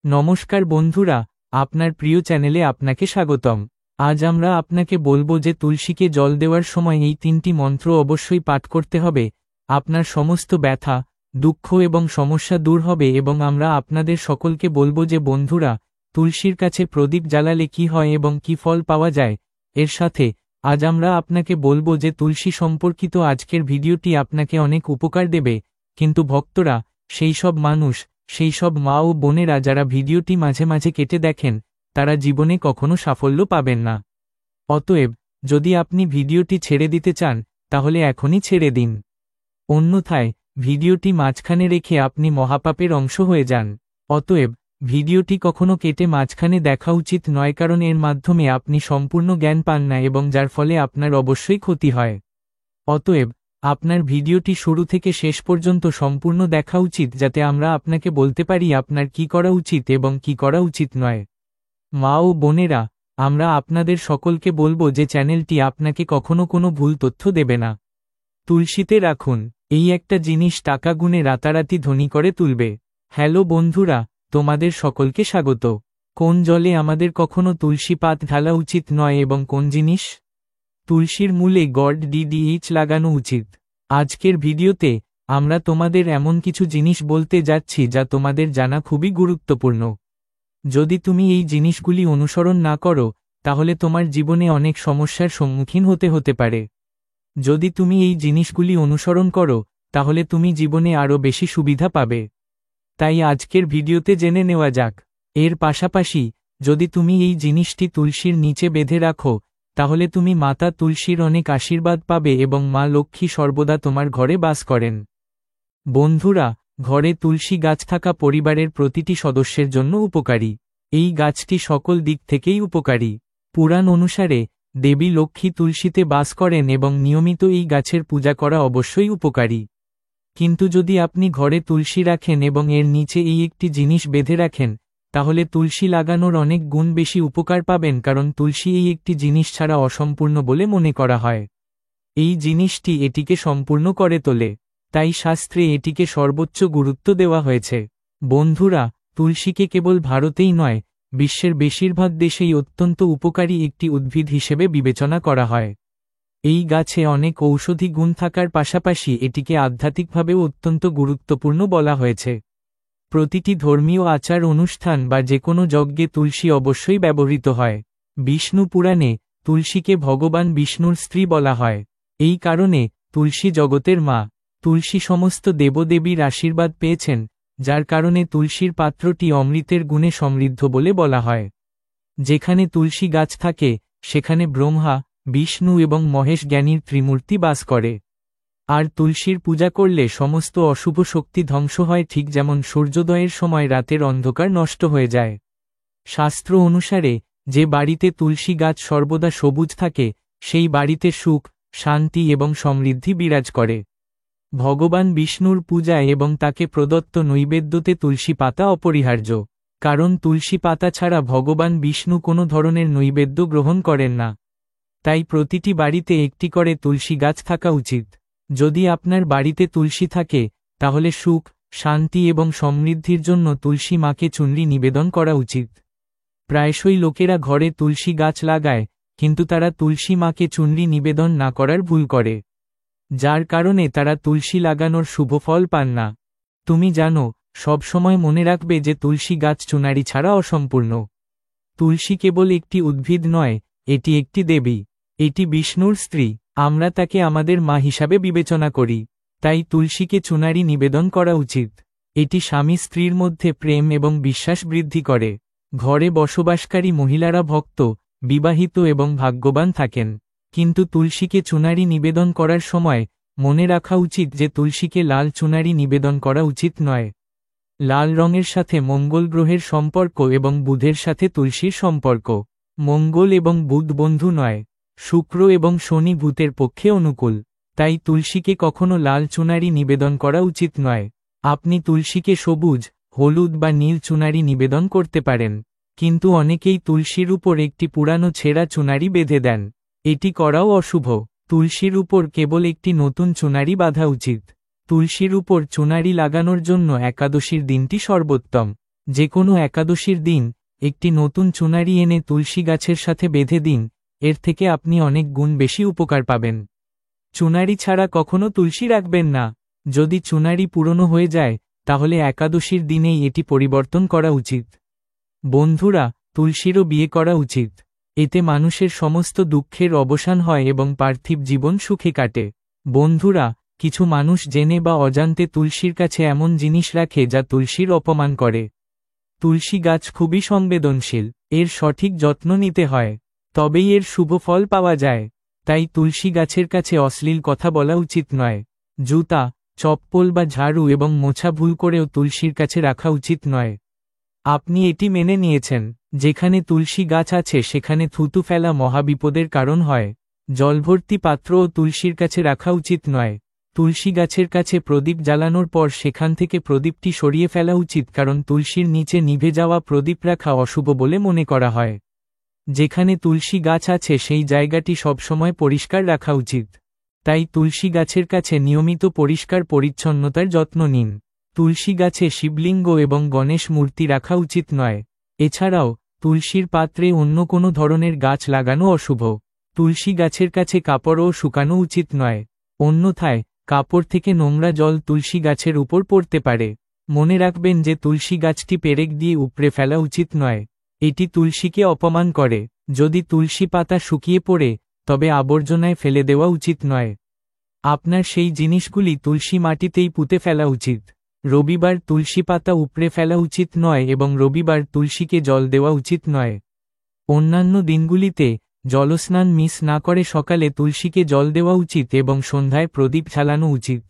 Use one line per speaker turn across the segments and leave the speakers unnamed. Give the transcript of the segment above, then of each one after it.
নমস্কার বন্ধুরা, আপনার প্রিয় চ্যানেলে আপনাকে স্বাগতম। আজ আমরা আপনাকে বলবো যে তুলসীকে জল দেওয়ার সময় এই 3টি মন্ত্র অবশ্যই পাঠ করতে হবে। আপনার সমস্ত ব্যথা, দুঃখ এবং সমস্যা দূর হবে এবং আমরা আপনাদের সকলকে বলবো যে বন্ধুরা, তুলসীর কাছে প্রদীপ জ্বালালে কি হয় এবং কি ফল পাওয়া যায়। এর সাথে আজ আমরা আপনাকে বলবো যে তুলসী সম্পর্কিত আজকের ভিডিওটি আপনাকে অনেক উপকার দেবে, কিন্তু ভক্তরা, সেই সব মানুষ, সেই সব মা ও বোনেরা যারা ভিডিওটি মাঝে মাঝে কেটে দেখেন, তারা জীবনে কখনো সাফল্য পাবেন না। অতএব, যদি আপনি ভিডিওটি ছেড়ে দিতে চান, তাহলে এখনই ছেড়ে দিন। অন্যথায়, ভিডিওটি মাঝখানে রেখে আপনি মহাপাপের অংশ হয়ে যান। অতএব, ভিডিওটি কখনো কেটে মাঝখানে দেখা উচিত নয়, কারণ এর মাধ্যমে আপনি সম্পূর্ণ জ্ঞান পান না এবং যার ফলে আপনার অবশ্যই ক্ষতি হয়। অতএব, আপনার ভিডিওটি শুরু থেকে শেষ পর্যন্ত সম্পূর্ণ দেখা উচিত, যাতে আমরা আপনাকে বলতে পারি আপনার কি করা উচিত এবং কি করা উচিত নয়। মা ও বোনেরা, আমরা আপনাদের সকলকে বলবো যে চ্যানেলটি আপনাকে কখনো কোনো ভুল তথ্য দেবে না। তুলসীতে রাখুন, এই একটা জিনিস টাকা গুণে রাতারাতি ধনী করে তুলবে। হ্যালো বন্ধুরা, তোমাদের সকলকে স্বাগত। কোন জলে আমাদের কখনো তুলসী পাত ঢালা উচিত নয় এবং কোন জিনিস? তুলসীর মূলে গড ডিডিএইচ লাগানো উচিত। আজকের ভিডিওতে আমরা তোমাদের এমন কিছু জিনিস বলতে যাচ্ছি যা তোমাদের জানা খুবই গুরুত্বপূর্ণ। যদি তুমি এই জিনিসগুলি অনুসরণ না করো, তাহলে তোমার জীবনে অনেক সমস্যার সম্মুখীন হতে পারে। যদি তুমি এই জিনিসগুলি অনুসরণ করো, তাহলে তুমি জীবনে আরও বেশি সুবিধা পাবে। তাই আজকের ভিডিওতে জেনে নেওয়া যাক। এর পাশাপাশি, যদি তুমি এই জিনিসটি তুলসীর নিচে বেঁধে রাখো, তাহলে তুমি মাতা তুলসীর অনেক আশীর্বাদ পাবে এবং মা লক্ষ্মী সর্বদা তোমার ঘরে বাস করেন। বন্ধুরা, ঘরে তুলসী গাছ থাকা পরিবারের প্রতিটি সদস্যের জন্য উপকারী। এই গাছটি সকল দিক থেকেই উপকারী। পুরাণ অনুসারে, দেবী লক্ষ্মী তুলসীতে বাস করেন এবং নিয়মিত এই গাছের পূজা করা অবশ্যই উপকারী। কিন্তু যদি আপনি ঘরে তুলসী রাখেন এবং এর নিচে এই একটি জিনিস বেঁধে রাখেন, তাহলে তুলসী লাগানোর অনেক গুণ বেশি উপকার পাবেন, কারণ তুলসী এই একটি জিনিস ছাড়া অসম্পূর্ণ বলে মনে করা হয়। এই জিনিসটি এটিকে সম্পূর্ণ করে তোলে। তাই শাস্ত্রে এটিকে সর্বোচ্চ গুরুত্ব দেওয়া হয়েছে। বন্ধুরা, তুলসীকে কেবল ভারতেই নয়, বিশ্বের বেশিরভাগ দেশেই অত্যন্ত উপকারী একটি উদ্ভিদ হিসেবে বিবেচনা করা হয়। এই গাছে অনেক ঔষধি গুণ থাকার পাশাপাশি এটিকে আধ্যাত্মিকভাবেও অত্যন্ত গুরুত্বপূর্ণ বলা হয়েছে। প্রতিটি ধর্মীয় আচার অনুষ্ঠান বা যে কোনো যজ্ঞে তুলসী অবশ্যই ব্যবহৃত হয়। বিষ্ণু পুরাণে তুলসীকে ভগবান বিষ্ণুর স্ত্রী বলা হয়। এই কারণে তুলসী জগতের মা। তুলসী সমস্ত দেবদেবীর আশীর্বাদ পেয়েছেন, যার কারণে তুলসীর পাত্রটি অমৃতের গুণে সমৃদ্ধ বলে বলা হয়। যেখানে তুলসী গাছ থাকে, সেখানে ব্রহ্মা, বিষ্ণু এবং মহেশ জ্ঞানীর ত্রিমূর্তি বাস করে। আর তুলসীর পূজা করলে সমস্ত অশুভ শক্তি ধ্বংস হয়, ঠিক যেমন সূর্যোদয়ের সময় রাতের অন্ধকার নষ্ট হয়ে যায়। শাস্ত্র অনুসারে, যে বাড়িতে তুলসী গাছ সর্বদা সবুজ থাকে, সেই বাড়িতে সুখ, শান্তি এবং সমৃদ্ধি বিরাজ করে। ভগবান বিষ্ণুর পূজায় এবং তাকে প্রদত্ত নৈবেদ্যতে তুলসী পাতা অপরিহার্য, কারণ তুলসী পাতা ছাড়া ভগবান বিষ্ণু কোনো ধরনের নৈবেদ্য গ্রহণ করেন না। তাই প্রতিটি বাড়িতে একটি করে তুলসী গাছ থাকা উচিত। যদি আপনার বাড়িতে তুলসী থাকে, তাহলে সুখ, শান্তি এবং সমৃদ্ধির জন্য তুলসী মাকে চুনরি নিবেদন করা উচিত। প্রায়শই লোকেরা ঘরে তুলসী গাছ লাগায়, কিন্তু তারা তুলসী মাকে চুনরি নিবেদন না করার ভুল করে, যার কারণে তারা তুলসী লাগানোর শুভ ফল পান না। তুমি জানো, সবসময় মনে রাখবে যে তুলসী গাছ চুনারি ছাড়া অসম্পূর্ণ। তুলসী কেবল একটি উদ্ভিদ নয়, এটি একটি দেবী। এটি বিষ্ণুর স্ত্রী। আমরা তাকে আমাদের মা হিসাবে বিবেচনা করি। তাই তুলসীকে চুনারি নিবেদন করা উচিত। এটি স্বামী স্ত্রীর মধ্যে প্রেম এবং বিশ্বাস বৃদ্ধি করে। ঘরে বসবাসকারী মহিলারা ভক্ত, বিবাহিত এবং ভাগ্যবান থাকেন। কিন্তু তুলসীকে চুনারি নিবেদন করার সময় মনে রাখা উচিত যে তুলসীকে লাল চুনারি নিবেদন করা উচিত নয়। লাল রঙের সাথে মঙ্গল গ্রহের সম্পর্ক এবং বুধের সাথে তুলসীর সম্পর্ক। মঙ্গল এবং বুধ বন্ধু নয়। শুক্র এবং শনি ভূতের পক্ষে অনুকূল। তাই তুলসীকে কখনো লাল চুনারি নিবেদন করা উচিত নয়। আপনি তুলসীকে সবুজ, হলুদ বা নীল চুনারি নিবেদন করতে পারেন, কিন্তু অনেকেই তুলসীর উপর একটি পুরানো ছেঁড়া চুনারি বেঁধে দেন। এটি করাও অশুভ। তুলসীর উপর কেবল একটি নতুন চুনারি বাঁধা উচিত। তুলসীর উপর চুনারি লাগানোর জন্য একাদশীর দিনটি সর্বোত্তম। যে কোনো একাদশীর দিন একটি নতুন চুনারি এনে তুলসী গাছের সাথে বেঁধে দিন, এর থেকে আপনি অনেক গুণ বেশি উপকার পাবেন। চুনারি ছাড়া কখনো তুলসী রাখবেন না। যদি চুনারি পুরনো হয়ে যায় তাহলে একাদশীর দিনেই এটি পরিবর্তন করা উচিত। বন্ধুরা, তুলসীরও বিয়ে করা উচিত। এতে মানুষের সমস্ত দুঃখের অবসান হয় এবং পার্থিব জীবন সুখে কাটে। বন্ধুরা, কিছু মানুষ জেনে বা অজান্তে তুলসীর কাছে এমন জিনিস রাখে যা তুলসীর অপমান করে। তুলসী গাছ খুবই সংবেদনশীল, এর সঠিক যত্ন নিতে হয়, তবেই এর শুভ ফল পাওয়া যায়। তাই তুলসী গাছের কাছে অশ্লীল কথা বলা উচিত নয়। জুতা, চপ্পল বা ঝাড়ু এবং মোছা ভুল করেও তুলসীর কাছে রাখা উচিত নয়। আপনি এটি মেনে নিয়েছেন, যেখানে তুলসী গাছ আছে সেখানে থুতু ফেলা মহাবিপদের কারণ হয়। জলভর্তি পাত্রও তুলসীর কাছে রাখা উচিত নয়। তুলসী গাছের কাছে প্রদীপ জ্বালানোর পর সেখান থেকে প্রদীপটি সরিয়ে ফেলা উচিত, কারণ তুলসীর নিচে নিভে যাওয়া প্রদীপ রাখা অশুভ বলে মনে করা হয়। যেখানে তুলসী গাছ আছে সেই জায়গাটি সবসময় পরিষ্কার রাখা উচিত। তাই তুলসী গাছের কাছে নিয়মিত পরিষ্কার পরিচ্ছন্নতার যত্ন নিন। তুলসী গাছে শিবলিঙ্গ এবং গণেশ মূর্তি রাখা উচিত নয়। এছাড়াও তুলসীর পাত্রে অন্য কোনো ধরনের গাছ লাগানো অশুভ। তুলসী গাছের কাছে কাপড়ও শুকানো উচিত নয়, অন্যথায় কাপড় থেকে নোংরা জল তুলসী গাছের উপর পড়তে পারে। মনে রাখবেন যে তুলসী গাছটি পেরেক দিয়ে উপড়ে ফেলা উচিত নয়, এটি তুলসীকে অপমান করে। যদি তুলসী পাতা শুকিয়ে পড়ে তবে আবর্জনায় ফেলে দেওয়া উচিত নয়। আপনার সেই জিনিসগুলি তুলসী মাটিতেই পুঁতে ফেলা উচিত। রবিবার তুলসী পাতা উপড়ে ফেলা উচিত নয় এবং রবিবার তুলসীকে জল দেওয়া উচিত নয়। অন্যান্য দিনগুলিতে জলস্নান মিস না করে সকালে তুলসীকে জল দেওয়া উচিত এবং সন্ধ্যায় প্রদীপ জ্বালানো উচিত।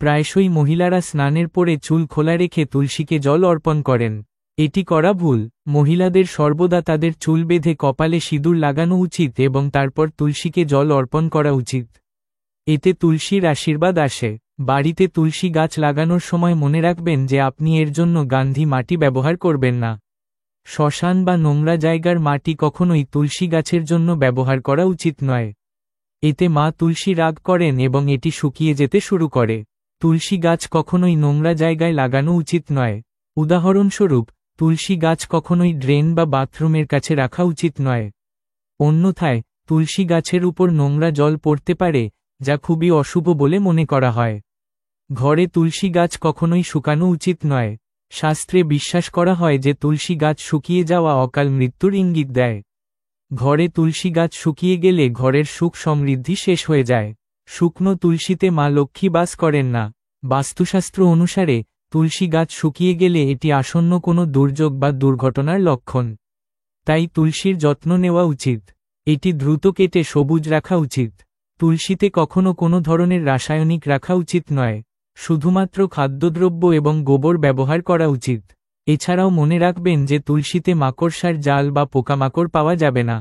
প্রায়শই মহিলারা স্নানের পরে চুল খোলা রেখে তুলসীকে জল অর্পণ করেন। এটি করা ভুল। মহিলাদের সর্বদা তাদের চুল বেঁধে কপালে সিঁদুর লাগানো উচিত এবং তারপর তুলসীকে জল অর্পণ করা উচিত। এতে তুলসীর আশীর্বাদ আসে। বাড়িতে তুলসী গাছ লাগানোর সময় মনে রাখবেন যে আপনি এর জন্য গান্ধী মাটি ব্যবহার করবেন না। শ্মশান বা নোংরা জায়গার মাটি কখনোই তুলসী গাছের জন্য ব্যবহার করা উচিত নয়। এতে মা তুলসী রাগ করেন এবং এটি শুকিয়ে যেতে শুরু করে। তুলসী গাছ কখনোই নোংরা জায়গায় লাগানো উচিত নয়। উদাহরণস্বরূপ, তুলসী গাছ কখনোই ড্রেন বা বাথরুমের কাছে রাখা উচিত নয়, অন্যথায় তুলসী গাছের উপর নোংরা জল পড়তে পারে, যা খুবই অশুভ বলে মনে করা হয়। ঘরে তুলসী গাছ কখনোই শুকানো উচিত নয়। শাস্ত্রে বিশ্বাস করা হয় যে তুলসী গাছ শুকিয়ে যাওয়া অকাল মৃত্যুর ইঙ্গিত দেয়। ঘরে তুলসী গাছ শুকিয়ে গেলে ঘরের সুখ সমৃদ্ধি শেষ হয়ে যায়। শুকনো তুলসীতে মা লক্ষ্মী বাস করেন না। বাস্তুশাস্ত্র অনুসারে তুলসী গাছ শুকিয়ে গেলে এটি আসন্ন কোনো দুর্যোগ বা দুর্ঘটনার লক্ষণ। তাই তুলসীর যত্ন নেওয়া উচিত। এটি দ্রুত কেটে সবুজ রাখা উচিত। তুলসীতে কখনো কোনো ধরনের রাসায়নিক রাখা উচিত নয়। শুধুমাত্র খাদ্যদ্রব্য এবং গোবর ব্যবহার করা উচিত। এছাড়াও মনে রাখবেন যে তুলসীতে মাকড়সার জাল বা পোকামাকড় পাওয়া যাবে না।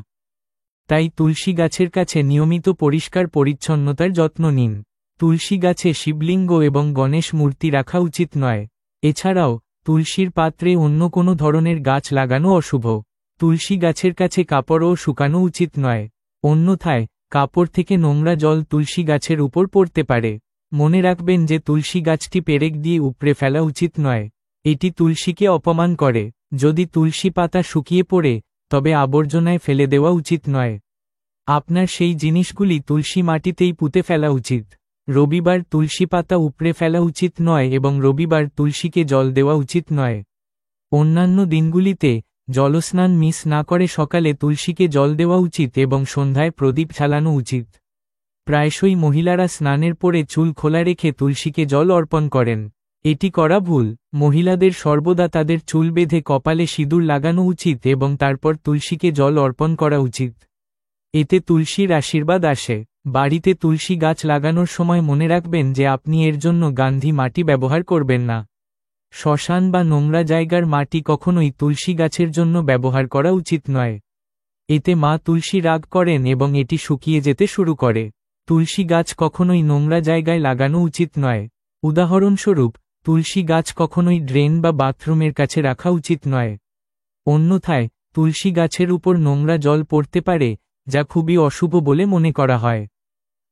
তাই তুলসী গাছের কাছে নিয়মিত পরিষ্কার পরিচ্ছন্নতার যত্ন নিন। তুলসী গাছে শিবলিঙ্গ এবং গণেশ মূর্তি রাখা উচিত নয়। এছাড়াও তুলসীর পাত্রে অন্য কোনো ধরনের গাছ লাগানো অশুভ। তুলসী গাছের কাছে কাপড়ও শুকানো উচিত নয়, অন্যথায় কাপড় থেকে নোংরা জল তুলসী গাছের উপর পড়তে পারে। মনে রাখবেন যে তুলসী গাছটি পেরেক দিয়ে উপড়ে ফেলা উচিত নয়, এটি তুলসীকে অপমান করে। যদি তুলসী পাতা শুকিয়ে পড়ে তবে আবর্জনায় ফেলে দেওয়া উচিত নয়। আপনার সেই জিনিসগুলি তুলসী মাটিতেই পুঁতে ফেলা উচিত। রবিবার তুলসী পাতা উপড়ে ফেলা উচিত নয় এবং রবিবার তুলসীকে জল দেওয়া উচিত নয়। অন্যান্য দিনগুলিতে জলস্নান মিস না করে সকালে তুলসীকে জল দেওয়া উচিত এবং সন্ধ্যায় প্রদীপ জ্বালানো উচিত। প্রায়শই মহিলারা স্নানের পরে চুল খোলা রেখে তুলসীকে জল অর্পণ করেন। এটি করা ভুল। মহিলাদের সর্বদা তাদের চুল বেঁধে কপালে সিঁদুর লাগানো উচিত এবং তারপর তুলসীকে জল অর্পণ করা উচিত। এতে তুলসীর আশীর্বাদ আসে। বাড়িতে তুলসী গাছ লাগানোর সময় মনে রাখবেন যে আপনি এর জন্য গান্ধী মাটি ব্যবহার করবেন না। শ্মশান বা নোংরা জায়গার মাটি কখনোই তুলসী গাছের জন্য ব্যবহার করা উচিত নয়। এতে মা তুলসী রাগ করেন এবং এটি শুকিয়ে যেতে শুরু করে। তুলসী গাছ কখনোই নোংরা জায়গায় লাগানো উচিত নয়। উদাহরণস্বরূপ, তুলসী গাছ কখনোই ড্রেন বা বাথরুমের কাছে রাখা উচিত নয়, অন্যথায় তুলসী গাছের উপর নোংরা জল পড়তে পারে, যা খুবই অশুভ বলে মনে করা হয়।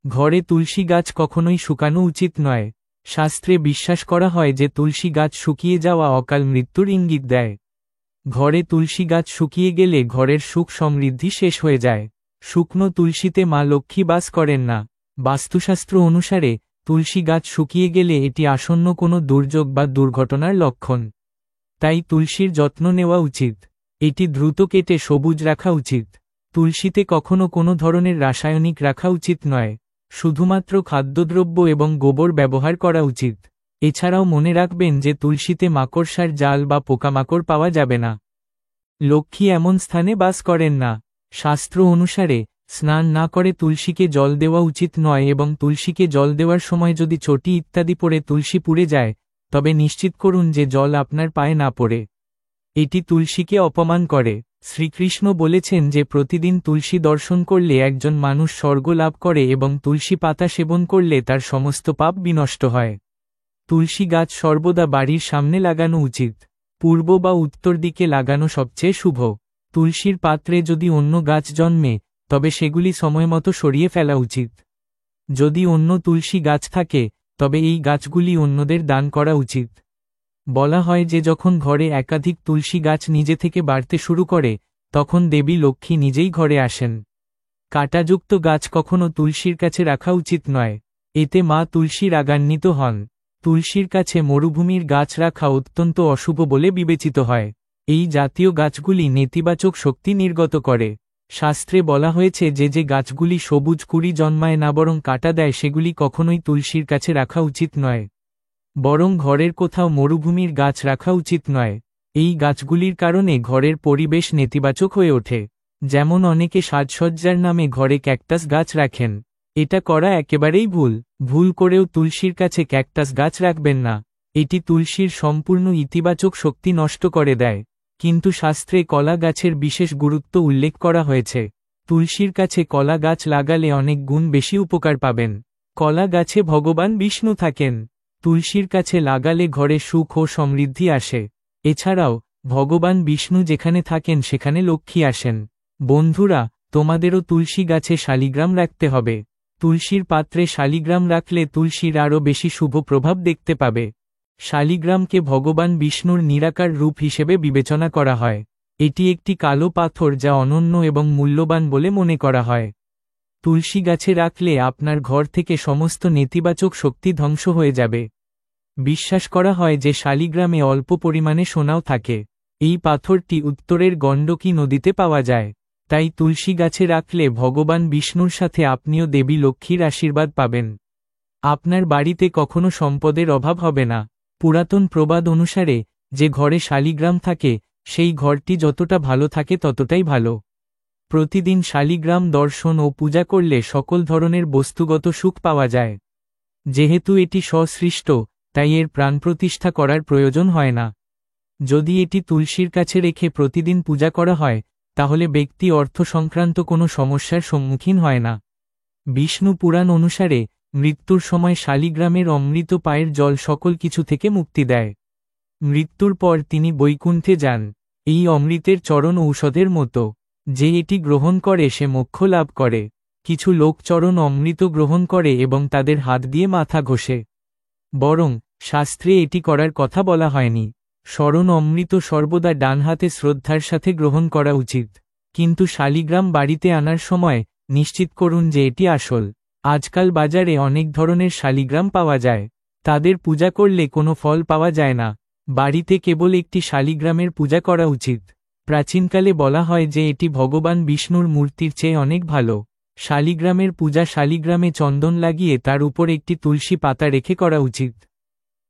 ঘরে তুলসী গাছ কখনোই শুকানো উচিত নয়। শাস্ত্রে বিশ্বাস করা হয় যে তুলসী গাছ শুকিয়ে যাওয়া অকাল মৃত্যুর ইঙ্গিত দেয়। ঘরে তুলসী গাছ শুকিয়ে গেলে ঘরের সুখ সমৃদ্ধি শেষ হয়ে যায়। শুকনো তুলসীতে মা লক্ষ্মী বাস করেন না। বাস্তুশাস্ত্র অনুসারে তুলসী গাছ শুকিয়ে গেলে এটি আসন্ন কোনো দুর্যোগ বা দুর্ঘটনার লক্ষণ। তাই তুলসীর যত্ন নেওয়া উচিত। এটি দ্রুত কেটে সবুজ রাখা উচিত। তুলসীতে কখনো কোনো ধরনের রাসায়নিক রাখা উচিত নয়। শুধুমাত্র খাদ্যদ্রব্য এবং গোবর ব্যবহার করা উচিত। এছাড়াও মনে রাখবেন যে তুলসীতে মাকড়সার জাল বা পোকামাকড় পাওয়া যাবে না। লক্ষ্মী এমন স্থানে বাস করেন না। শাস্ত্র অনুসারে স্নান না করে তুলসীকে জল দেওয়া উচিত নয় এবং তুলসীকে জল দেওয়ার সময় যদি চটি ইত্যাদি পড়ে তুলসী পুড়ে যায়, তবে নিশ্চিত করুন যে জল আপনার পায়ে না পড়ে। এটি তুলসীকে অপমান করে। শ্রীকৃষ্ণ বলেছেন যে প্রতিদিন তুলসী দর্শন করলে একজন মানুষ স্বর্গ লাভ করে এবং তুলসী পাতা সেবন করলে তার সমস্ত পাপ বিনষ্ট হয়। তুলসী গাছ সর্বদা বাড়ির সামনে লাগানো উচিত। পূর্ব বা উত্তর দিকে লাগানো সবচেয়ে শুভ। তুলসীর পাত্রে যদি অন্য গাছ জন্মে, তবে সেগুলি সময়মতো সরিয়ে ফেলা উচিত। যদি অন্য তুলসী গাছ থাকে, তবে এই গাছগুলি অন্যদের দান করা উচিত। বলা হয় যে যখন ঘরে একাধিক তুলসী গাছ নিজে থেকে বাড়তে শুরু করে, তখন দেবী লক্ষ্মী নিজেই ঘরে আসেন। কাঁটাযুক্ত গাছ কখনো তুলসীর কাছে রাখা উচিত নয়। এতে মা তুলসী রাগান্বিত হন। তুলসীর কাছে মরুভূমির গাছ রাখা অত্যন্ত অশুভ বলে বিবেচিত হয়। এই জাতীয় গাছগুলি নেতিবাচক শক্তি নির্গত করে। শাস্ত্রে বলা হয়েছে যে গাছগুলি সবুজ কুঁড়ি জন্মায় না বরং কাটা দেয় সেগুলি কখনোই তুলসীর কাছে রাখা উচিত নয়। বরং ঘরের কোথাও মরুভূমির গাছ রাখা উচিত নয়। এই গাছগুলির কারণে ঘরের পরিবেশ নেতিবাচক হয়ে ওঠে। যেমন অনেকে সাজসজ্জার নামে ঘরে ক্যাকটাস গাছ রাখেন। এটা করা একেবারেই ভুল। ভুল করেও তুলসীর কাছে ক্যাকটাস গাছ রাখবেন না। এটি তুলসীর সম্পূর্ণ ইতিবাচক শক্তি নষ্ট করে দেয়। কিন্তু শাস্ত্রে কলা গাছের বিশেষ গুরুত্ব উল্লেখ করা হয়েছে। তুলসীর কাছে কলা গাছ লাগালে অনেক গুণ বেশি উপকার পাবেন। কলা গাছে ভগবান বিষ্ণু থাকেন। তুলসীর কাছে লাগালে ঘরে সুখ ও সমৃদ্ধি আসে। এছাড়াও ভগবান বিষ্ণু যেখানে থাকেন সেখানে লক্ষ্মী আসেন। বন্ধুরা, তোমাদেরও তুলসী গাছে শালিগ্রাম রাখতে হবে। তুলসীর পাত্রে শালিগ্রাম রাখলে তুলসীর আরও বেশি শুভ প্রভাব দেখতে পাবে। শালিগ্রামকে ভগবান বিষ্ণুর নিরাকার রূপ হিসেবে বিবেচনা করা হয়। এটি একটি কালো পাথর যা অনন্য এবং মূল্যবান বলে মনে করা হয়। তুলসী গাছে রাখলে আপনার ঘর থেকে সমস্ত নেতিবাচক শক্তি ধ্বংস হয়ে যাবে। বিশ্বাস করা হয় যে শালিগ্রামে অল্প পরিমাণে সোনাও থাকে। এই পাথরটি উত্তরের গণ্ডকী নদীতে পাওয়া যায়। তাই তুলসী গাছে রাখলে ভগবান বিষ্ণুর সাথে আপনিও দেবী লক্ষ্মীর আশীর্বাদ পাবেন। আপনার বাড়িতে কখনো সম্পদের অভাব হবে না। পুরাতন প্রবাদ অনুসারে যে ঘরে শালিগ্রাম থাকে, সেই ঘরটি যতটা ভালো থাকে ততটাই ভালো। প্রতিদিন শালিগ্রাম দর্শন ও পূজা করলে সকল ধরনের বস্তুগত সুখ পাওয়া যায়। যেহেতু এটি স্বসৃষ্ট, তাই এর প্রাণপ্রতিষ্ঠা করার প্রয়োজন হয় না। যদি এটি তুলসীর কাছে রেখে প্রতিদিন পূজা করা হয়, তাহলে ব্যক্তি অর্থ সংক্রান্ত কোনো সমস্যার সম্মুখীন হয় না। বিষ্ণু পুরাণ অনুসারে মৃত্যুর সময় শালিগ্রামের অমৃত পায়ের জল সকল কিছু থেকে মুক্তি দেয়। মৃত্যুর পর তিনি বৈকুণ্ঠে যান। এই অমৃতের চরণ ঔষধের মতো। যে এটি গ্রহণ করে সে মোক্ষ লাভ করে। কিছু লোক চরণ অমৃত গ্রহণ করে এবং তাদের হাত দিয়ে মাথা ঘষে। বরং শাস্ত্রে এটি করার কথা বলা হয়নি। শরণ অমৃত সর্বদা ডান হাতে শ্রদ্ধার সাথে গ্রহণ করা উচিত। কিন্তু শালিগ্রাম বাড়িতে আনার সময় নিশ্চিত করুন যে এটি আসল। আজকাল বাজারে অনেক ধরনের শালিগ্রাম পাওয়া যায়। তাদের পূজা করলে কোনো ফল পাওয়া যায় না। বাড়িতে কেবল একটি শালিগ্রামের পূজা করা উচিত। প্রাচীনকালে বলা হয় যে এটি ভগবান বিষ্ণুর মূর্তির চেয়ে অনেক ভালো। শালিগ্রামের পূজা শালিগ্রামে চন্দন লাগিয়ে তার উপর একটি তুলসী পাতা রেখে করা উচিত।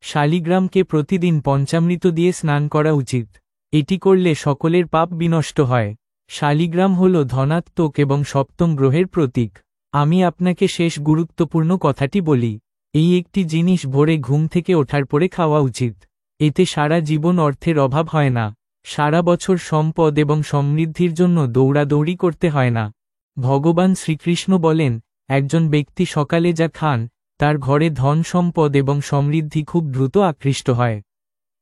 শালিগ্রামকে প্রতিদিন পঞ্চামৃত দিয়ে স্নান করা উচিত। এটি করলে সকলের পাপ বিনষ্ট হয়। শালিগ্রাম হল ধনাত্মক এবং সপ্তম গ্রহের প্রতীক। আমি আপনাকে শেষ গুরুত্বপূর্ণ কথাটি বলি। এই একটি জিনিস ভোরে ঘুম থেকে ওঠার পরে খাওয়া উচিত। এতে সারা জীবন অর্থের অভাব হয় না। সারা বছর সম্পদ এবং সমৃদ্ধির জন্য দৌড়াদৌড়ি করতে হয় না। ভগবান শ্রীকৃষ্ণ বলেন, একজন ব্যক্তি সকালে যা খান, তার ঘরে ধন সম্পদ এবং সমৃদ্ধি খুব দ্রুত আকৃষ্ট হয়।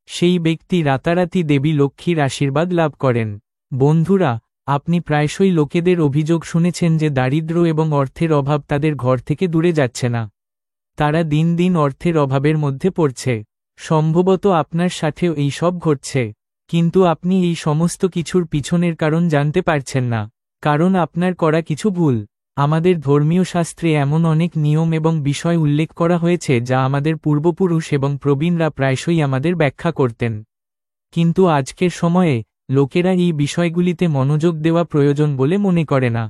সেই ব্যক্তি রাতারাতি দেবী লক্ষ্মীর আশীর্বাদ লাভ করেন। বন্ধুরা, আপনি প্রায়শই লোকেদের অভিযোগ শুনেছেন যে দারিদ্র্য এবং অর্থের অভাব তাদের ঘর থেকে দূরে যাচ্ছে না। তারা দিন দিন অর্থের অভাবের মধ্যে পড়ছে। সম্ভবত আপনার সাথেও এই সব ঘটছে, কিন্তু আপনি এই সমস্ত কিছুর পিছনের কারণ জানতে পারছেন না, কারণ আপনার করা কিছু ভুল। আমাদের ধর্মীয় শাস্ত্রে এমন অনেক নিয়ম এবং বিষয় উল্লেখ করা হয়েছে যা আমাদের পূর্বপুরুষ এবং প্রবীণরা প্রায়শই আমাদের ব্যাখ্যা করতেন, কিন্তু আজকের সময়ে লোকেরা এই বিষয়গুলিতে মনোযোগ দেওয়া প্রয়োজন বলে মনে করে না।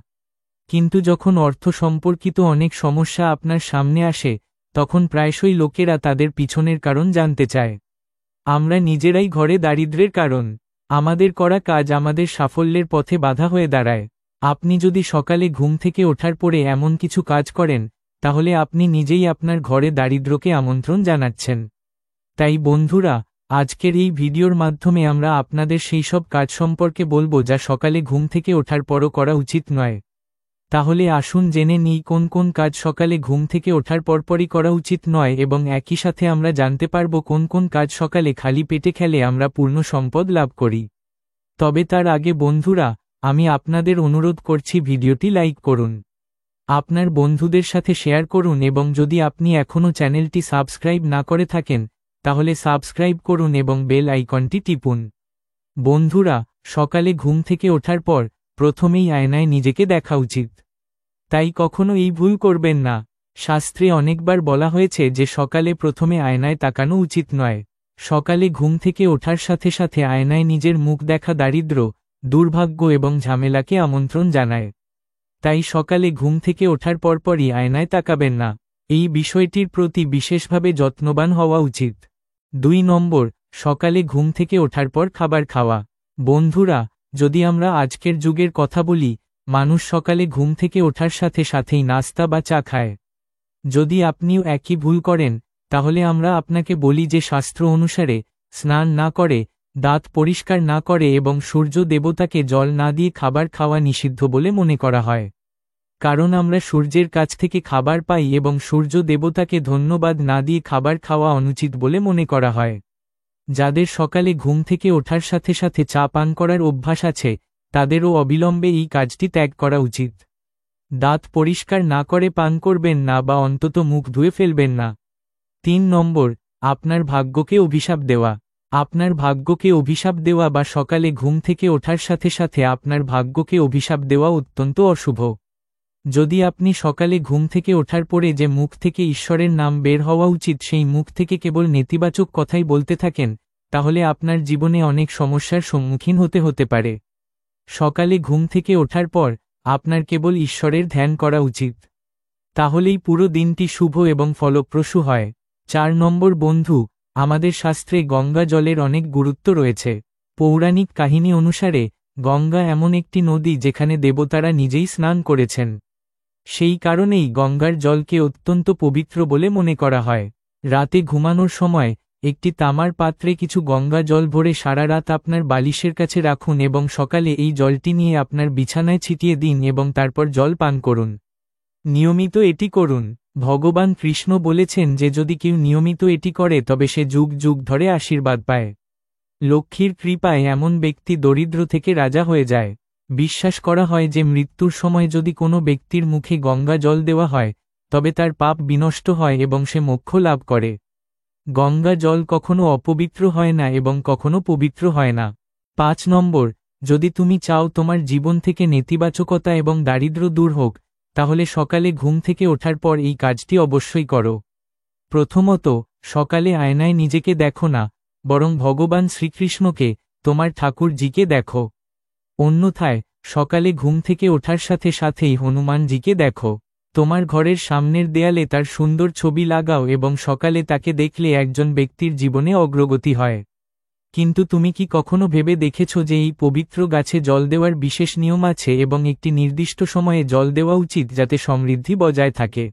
কিন্তু যখন অর্থ সম্পর্কিত অনেক সমস্যা আপনার সামনে আসে, তখন প্রায়শই লোকেরা তাদের পিছনের কারণ জানতে চায়। আমরা নিজেরাই ঘরে দারিদ্র্যের কারণ। আমাদের করা কাজ আমাদের সাফল্যের পথে বাধা হয়ে দাঁড়ায়। আপনি যদি সকালে ঘুম থেকে ওঠার পরে এমন কিছু কাজ করেন, তাহলে আপনি নিজেই আপনার ঘরে দারিদ্র্যকে আমন্ত্রণ জানাচ্ছেন। তাই বন্ধুরা, আজকের এই ভিডিওর মাধ্যমে আমরা আপনাদের সেই সব কাজ সম্পর্কে বলবো যা সকালে ঘুম থেকে ওঠার পরও করা উচিত নয়। তাহলে আসুন জেনে নিই কোন কোন কাজ সকালে ঘুম থেকে ওঠার পরপরই করা উচিত নয়, এবং একই সাথে আমরা জানতে পারব কোন কোন কাজ সকালে খালি পেটে খেলে আমরা পূর্ণ সম্পদ লাভ করি। তবে তার আগে বন্ধুরা, আমি আপনাদের অনুরোধ করছি ভিডিওটি লাইক করুন, আপনার বন্ধুদের সাথে শেয়ার করুন, এবং যদি আপনি এখনও চ্যানেলটি সাবস্ক্রাইব না করে থাকেন, তাহলে সাবস্ক্রাইব করুন এবং বেল আইকনটি টিপুন। বন্ধুরা, সকালে ঘুম থেকে ওঠার পর প্রথমেই আয়নায় নিজেকে দেখা উচিত। তাই কখনো এই ভুল করবেন না। শাস্ত্রে অনেকবার বলা হয়েছে যে সকালে প্রথমে আয়নায় তাকানো উচিত নয়। সকালে ঘুম থেকে ওঠার সাথে সাথে আয়নায় নিজের মুখ দেখা দারিদ্র্য, দুর্ভাগ্য এবং ঝামেলাকে আমন্ত্রণ জানায়। তাই সকালে ঘুম থেকে ওঠার পরপরই আয়নায় তাকাবেন না। এই বিষয়টির প্রতি বিশেষভাবে যত্নবান হওয়া উচিত। 2 নম্বর, সকালে ঘুম থেকে ওঠার পর খাবার খাওয়া। বন্ধুরা, যদি আমরা আজকের যুগের কথা বলি, মানুষ সকালে ঘুম থেকে ওঠার সাথে সাথেই নাস্তা বা চা খায়। যদি আপনিও একই ভুল করেন, তাহলে আমরা আপনাকে বলি যে শাস্ত্র অনুসারে স্নান না করে, দাঁত পরিষ্কার না করে এবং সূর্য দেবতাকে জল না দিয়ে খাবার খাওয়া নিষিদ্ধ বলে মনে করা হয়। কারণ আমরা সূর্যের কাছ থেকে খাবার পাই এবং সূর্য দেবতাকে ধন্যবাদ না দিয়ে খাবার খাওয়া অনুচিত বলে মনে করা হয়। যাদের সকালে ঘুম থেকে ওঠার সাথে সাথে চা পান করার অভ্যাস আছে, তাদেরও অবিলম্বে এই কাজটি ত্যাগ করা উচিত। দাঁত পরিষ্কার না করে পান করবেন না বা অন্তত মুখ ধুয়ে ফেলবেন না। 3 নম্বর, আপনার ভাগ্যকে অভিশাপ দেওয়া। আপনার ভাগ্যকে অভিশাপ দেওয়া বা সকালে ঘুম থেকে ওঠার সাথে সাথে আপনার ভাগ্যকে অভিশাপ দেওয়া অত্যন্ত অশুভ। যদি আপনি সকালে ঘুম থেকে ওঠার পরে যে মুখ থেকে ঈশ্বরের নাম বের হওয়া উচিত সেই মুখ থেকে কেবল নেতিবাচক কথাই বলতে থাকেন, তাহলে আপনার জীবনে অনেক সমস্যার সম্মুখীন হতে পারে। সকালে ঘুম থেকে ওঠার পর আপনার কেবল ঈশ্বরের ধ্যান করা উচিত। তাহলেই পুরো দিনটি শুভ এবং ফলপ্রসূ হয়। 4 নম্বর বন্ধু, আমাদের শাস্ত্রে গঙ্গা জলের অনেক গুরুত্ব রয়েছে। পৌরাণিক কাহিনী অনুসারে গঙ্গা এমন একটি নদী যেখানে দেবতারা নিজেই স্নান করেছেন। সেই কারণেই গঙ্গার জলকে অত্যন্ত পবিত্র বলে মনে করা হয়। রাতে ঘুমানোর সময় একটি তামার পাত্রে কিছু গঙ্গা জল ভরে সারা রাত আপনার বালিশের কাছে রাখুন এবং সকালে এই জলটি নিয়ে আপনার বিছানায় ছিটিয়ে দিন এবং তারপর জল পান করুন। নিয়মিত এটি করুন। ভগবান কৃষ্ণ বলেছেন যে যদি কেউ নিয়মিত এটি করে তবে সে যুগ যুগ ধরে আশীর্বাদ পায়। লক্ষ্মীর কৃপায় এমন ব্যক্তি দরিদ্র থেকে রাজা হয়ে যায়। বিশ্বাস করা হয় যে মৃত্যুর সময় যদি কোনো ব্যক্তির মুখে গঙ্গা জল দেওয়া হয়, তবে তার পাপ বিনষ্ট হয় এবং সে মোক্ষ লাভ করে। গঙ্গা জল কখনো অপবিত্র হয় না এবং কখনো পবিত্র হয় না। 5 নম্বর, যদি তুমি চাও তোমার জীবন থেকে নেতিবাচকতা এবং দারিদ্র্য দূর হোক, তাহলে সকালে ঘুম থেকে ওঠার পর এই কাজটি অবশ্যই করো। প্রথমত, সকালে আয়নায় নিজেকে দেখো না, বরং ভগবান শ্রীকৃষ্ণকে, তোমার ঠাকুরজিকে দেখো। অন্যথায়, সকালে ঘুম থেকে ওঠার সাথে সাথেই হনুমানজিকে দেখো। তোমার ঘরের সামনের দেয়ালে তার সুন্দর ছবি লাগাও এবং সকালে তাকে দেখলে একজন ব্যক্তির জীবনে অগ্রগতি হয়। কিন্তু তুমি কি কখনো ভেবে দেখেছ যে এই পবিত্র গাছে জল দেওয়ার বিশেষ নিয়ম আছে এবং একটি নির্দিষ্ট সময়ে জল দেওয়া উচিত যাতে সমৃদ্ধি বজায় থাকে?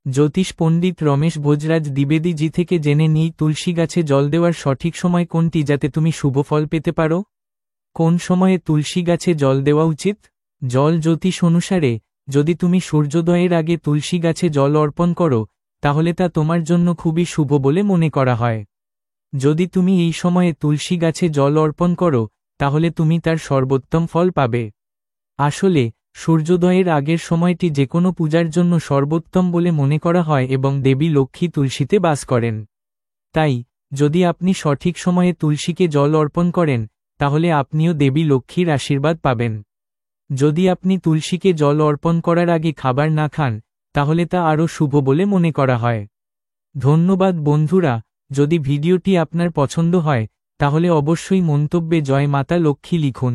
জ্যোতিষ পণ্ডিত রমেশ ভোজরাজ দ্বিবেদী জি থেকে জেনে নিই তুলসী গাছে জল দেওয়ার সঠিক সময় কোনটি যাতে তুমি শুভ ফল পেতে পারো। কোন সময়ে তুলসী গাছে জল দেওয়া উচিত? জল জ্যোতিষ অনুসারে, যদি তুমি সূর্যোদয়ের আগে তুলসী গাছে জল অর্পণ করো, তাহলে তা তোমার জন্য খুবই শুভ বলে মনে করা হয়। যদি তুমি এই সময়ে তুলসী গাছে জল অর্পণ করো, তাহলে তুমি তার সর্বোত্তম ফল পাবে। আসলে, সূর্যোদয়ের আগের সময়টি যেকোনো পূজার জন্য সর্বোত্তম বলে মনে করা হয় এবং দেবী লক্ষ্মী তুলসীতে বাস করেন। তাই, যদি আপনি সঠিক সময়ে তুলসীকে জল অর্পণ করেন, তাহলে আপনিও দেবী লক্ষ্মীর আশীর্বাদ পাবেন। যদি আপনি তুলসীকে জল অর্পণ করার আগে খাবার না খান, তাহলে তা আরও শুভ বলে মনে করা হয়। ধন্যবাদ বন্ধুরা, যদি ভিডিওটি আপনার পছন্দ হয়, তাহলে অবশ্যই মন্তব্যে জয় মাতা লক্ষ্মী লিখুন।